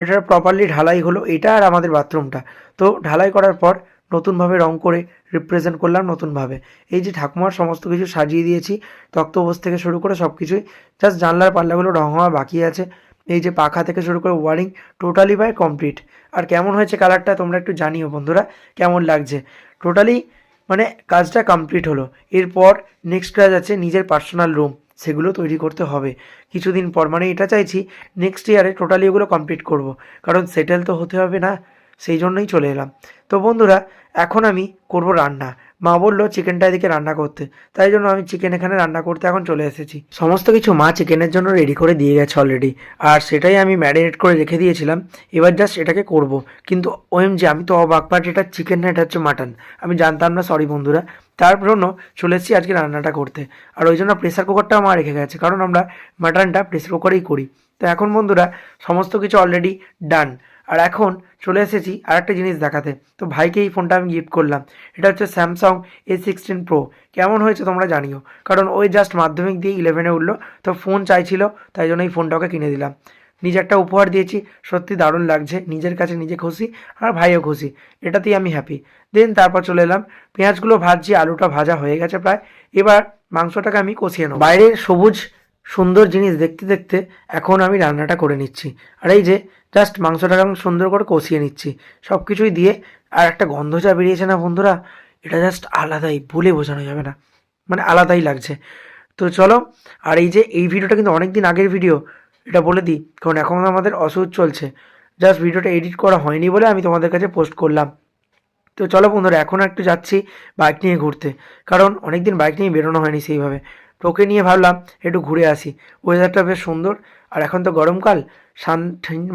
এটা প্রপারলি ঢালাই হলো এটা আর আমাদের বাথরুমটা। তো ঢালাই করার পর নতুনভাবে রং করে রিপ্রেজেন্ট করলাম নতুনভাবে। এই যে ঠাকুমার সমস্ত কিছু সাজিয়ে দিয়েছি, তক্তপোষ থেকে শুরু করে সব কিছুই, জাস্ট জানলার পাল্লাগুলো রং হওয়া বাকি আছে। এই যে পাখা থেকে শুরু করে ওয়ারিং টোটালি প্রায় কমপ্লিট। আর কেমন হয়েছে কালারটা তোমরা একটু জানিও বন্ধুরা, কেমন লাগছে। টোটালি মানে কাজটা কমপ্লিট হলো। এরপর নেক্সট কাজ আছে নিজের পার্সোনাল রুম, সেগুলো তৈরি করতে হবে কিছুদিন পর। মানে এটা চাইছি নেক্সট ইয়ারে টোটালি ওগুলো কমপ্লিট করব, কারণ সেটেল তো হতে হবে না, সেই জন্যই চলে এলাম। তো বন্ধুরা এখন আমি করব রান্না। মা বললো চিকেনটা এদিকে রান্না করতে, তাই জন্য আমি চিকেন এখানে রান্না করতে এখন চলে এসেছি। সমস্ত কিছু মা চিকেনের জন্য রেডি করে দিয়ে গেছে অলরেডি, আর সেটাই আমি ম্যারিনেট করে রেখে দিয়েছিলাম। এবার জাস্ট এটাকে করব। কিন্তু ওএমজি আমি তো অবাক, বাট এটা চিকেন না, এটা হচ্ছে মাটন। আমি জানতাম না, সরি বন্ধুরা। তার জন্য চলে এসেছি আজকে রান্নাটা করতে। আর ওই জন্য প্রেসার কুকারটাও আমার রেখে গেছে, কারণ আমরা মাটনটা প্রেসার কুকারেই করি। তো এখন বন্ধুরা সমস্ত কিছু অলরেডি ডান। আর এখন চলে এসেছি আর একটা জিনিস দেখাতে। তো ভাইকে এই ফোনটা আমি গিফট করলাম। এটা হচ্ছে স্যামসাং A16 Pro। কেমন হয়েছে তোমরা জানিও, কারণ ওই জাস্ট মাধ্যমিক দিয়ে 11-এ উঠলো, তো ফোন চাইছিল, তাই জন্য এই ফোনটাকে কিনে দিলাম। নিজে একটা উপহার দিয়েছি, সত্যি দারুণ লাগছে, নিজের কাছে নিজে খুশি আর ভাইও খুশি, এটাতেই আমি হ্যাপি। দেন তারপর চলে এলাম, পেঁয়াজগুলো ভাজছি, আলুটা ভাজা হয়ে গেছে প্রায়। এবার মাংসটাকে আমি কষিয়ে নেব। বাইরের সবুজ সুন্দর জিনিস দেখতে দেখতে এখন আমি রান্নাটা করে নিচ্ছি। আর এই যে জাস্ট মাংসটাকে আমি সুন্দর করে কষিয়ে নিচ্ছি সব কিছুই দিয়ে। আর একটা গন্ধ যা বেরিয়েছে না বন্ধুরা, এটা জাস্ট আলাদাই, বলে বোঝানো যাবে না, মানে আলাদাই লাগছে। তো চলো, আর এই যে এই ভিডিওটা কিন্তু অনেক দিন আগের ভিডিও, এটা বলে দিই, কারণ এখন আমাদের অসুখ চলছে। জাস্ট ভিডিওটা এডিট করা হয়নি বলে আমি তোমাদের কাছে পোস্ট করলাম। তো চলো বন্ধুরা, এখন একটু যাচ্ছি বাইক নিয়ে ঘুরতে, কারণ অনেক দিন বাইক নিয়ে বেরোনো হয়নি সেইভাবে। তোকে নিয়ে ভাবলাম একটু ঘুরে আসি, ওয়েদারটা বেশ সুন্দর। আর এখন তো গরমকাল,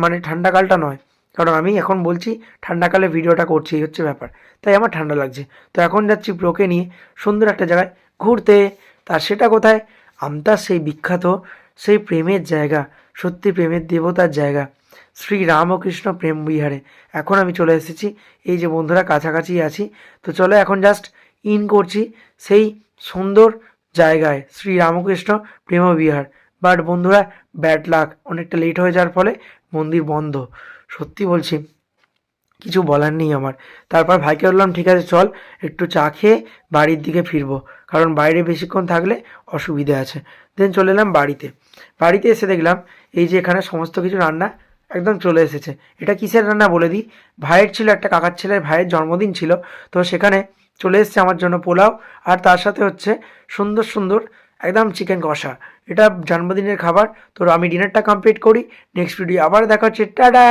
মানে ঠান্ডাকালটা নয়, কারণ আমি এখন বলছি ঠান্ডাকালে ভিডিওটা করছি, এই হচ্ছে ব্যাপার, তাই আমার ঠান্ডা লাগছে। তো এখন যাচ্ছি ব্রোকে নিয়ে সুন্দর একটা জায়গায় ঘুরতে। তার সেটা কোথায়? আমতার সেই বিখ্যাত, সেই প্রেমের জায়গা, সত্যি প্রেমের দেবতার জায়গা, শ্রী রামকৃষ্ণ প্রেম বিহারে। এখন আমি চলে এসেছি, এই যে বন্ধুরা কাছাকাছি আছি। তো চলো এখন জাস্ট ইন করছি সেই সুন্দর জায়গায়, শ্রী রামকৃষ্ণ প্রেম বিহার। বাট বন্ধুরা ব্যাড লাক, অনেকটা লেট হয়ে যাওয়ার ফলে মন্দির বন্ধ। সত্যি বলছি, কিছু বলার নেই আমার। তারপর ভাইকে বললাম ঠিক আছে চল একটু চা খেয়ে বাড়ির দিকে ফিরবো, কারণ বাইরে বেশিক্ষণ থাকলে অসুবিধে আছে। দেন চলে এলাম বাড়িতে। বাড়িতে এসে দেখলাম এই যে এখানে সমস্ত কিছু রান্না একদম চলে এসেছে। এটা কিসের রান্না বলে দিই, ভাইয়ের ছিল, একটা কাকার ছেলের ভাইয়ের জন্মদিন ছিল, তো সেখানে চলে এসেছে আমার জন্য পোলাও, আর তার সাথে হচ্ছে সুন্দর সুন্দর একদম চিকেন কষা। এটা জন্মদিনের খাবার। তো আমি ডিনারটা কমপ্লিট করি, নেক্সট ভিডিও আবার দেখা হচ্ছে, টাটা।